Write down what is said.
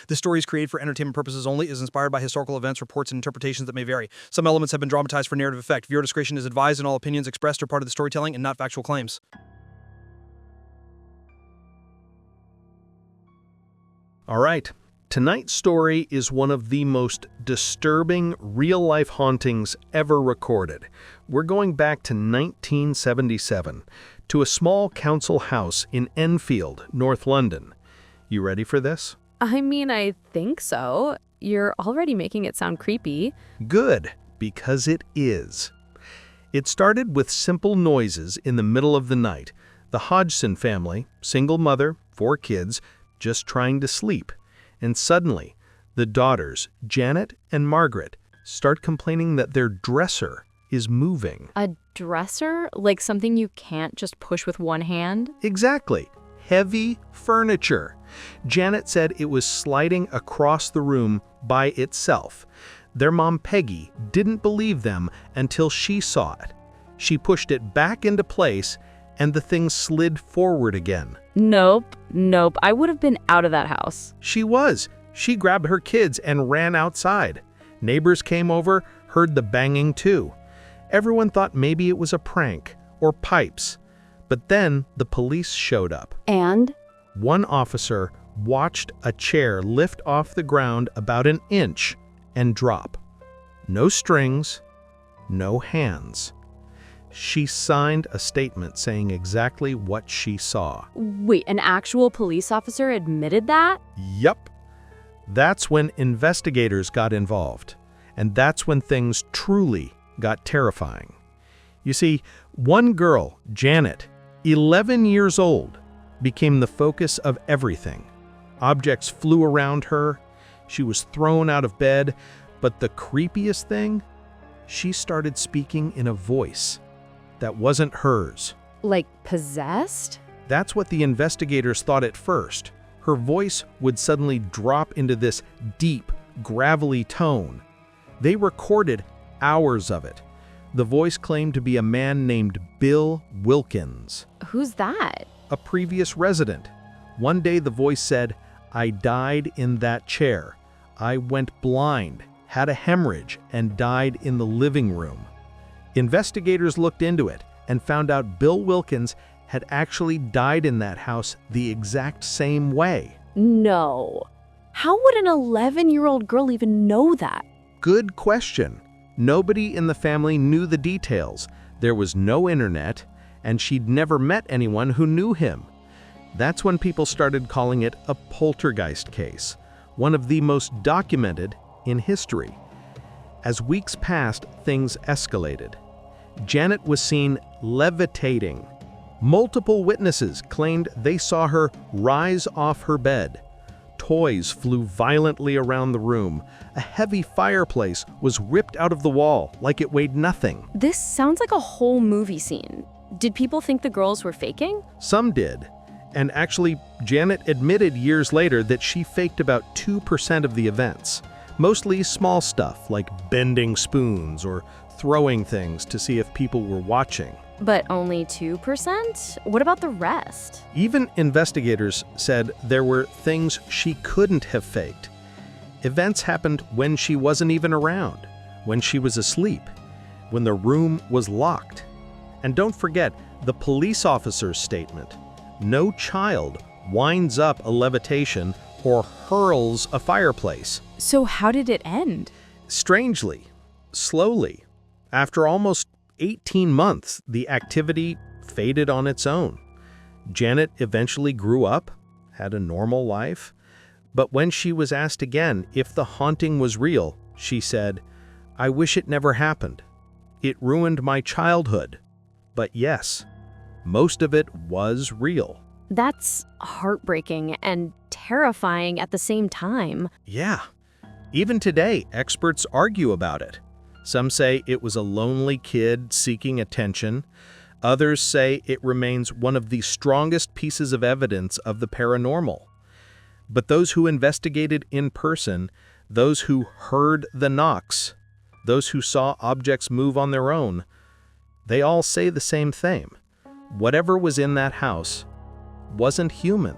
This story is created for entertainment purposes only, is inspired by historical events, reports, and interpretations that may vary. Some elements have been dramatized for narrative effect. Viewer discretion is advised, and all opinions expressed are part of the storytelling and not factual claims. All right. Tonight's story is one of the most disturbing real-life hauntings ever recorded. We're going back to 1977, to a small council house in Enfield, North London. You ready for this? I mean, I think so. You're already making it sound creepy. Good, because it is. It started with simple noises in the middle of the night. The Hodgson family, single mother, 4 kids, just trying to sleep. And suddenly, the daughters, Janet and Margaret, start complaining that their dresser is moving. A dresser? Like something you can't just push with one hand? Exactly. Heavy furniture. Janet said it was sliding across the room by itself. Their mom, Peggy, didn't believe them until she saw it. She pushed it back into place, and the thing slid forward again. Nope. I would have been out of that house. She was. She grabbed her kids and ran outside. Neighbors came over, heard the banging too. Everyone thought maybe it was a prank or pipes. But then the police showed up. And? One officer watched a chair lift off the ground about an inch and drop. No strings, no hands. She signed a statement saying exactly what she saw. Wait, an actual police officer admitted that? Yup. That's when investigators got involved. And that's when things truly got terrifying. You see, one girl, Janet, 11 years old, became the focus of everything. Objects flew around her. She was thrown out of bed. But the creepiest thing? She started speaking in a voice that wasn't hers. Like possessed? That's what the investigators thought at first. Her voice would suddenly drop into this deep, gravelly tone. They recorded hours of it. The voice claimed to be a man named Bill Wilkins. Who's that? A previous resident. One day the voice said, "I died in that chair. I went blind, had a hemorrhage, and died in the living room." Investigators looked into it and found out Bill Wilkins had actually died in that house the exact same way. No. How would an 11-year-old girl even know that? Good question. Nobody in the family knew the details. There was no internet, and she'd never met anyone who knew him. That's when people started calling it a poltergeist case, one of the most documented in history. As weeks passed, things escalated. Janet was seen levitating. Multiple witnesses claimed they saw her rise off her bed. Toys flew violently around the room. A heavy fireplace was ripped out of the wall like it weighed nothing. This sounds like a whole movie scene. Did people think the girls were faking? Some did. And actually, Janet admitted years later that she faked about 2% of the events. Mostly small stuff like bending spoons or throwing things to see if people were watching. But only 2%? What about the rest? Even investigators said there were things she couldn't have faked. Events happened when she wasn't even around, when she was asleep, when the room was locked. And don't forget the police officer's statement. No child winds up a levitation or hurls a fireplace. So how did it end? Strangely, slowly. After almost 18 months, the activity faded on its own. Janet eventually grew up, had a normal life, but when she was asked again if the haunting was real, she said, "I wish it never happened. It ruined my childhood. But yes, most of it was real." That's heartbreaking and terrifying at the same time. Yeah. Even today, experts argue about it. Some say it was a lonely kid seeking attention. Others say it remains one of the strongest pieces of evidence of the paranormal. But those who investigated in person, those who heard the knocks, those who saw objects move on their own, they all say the same thing. Whatever was in that house wasn't human.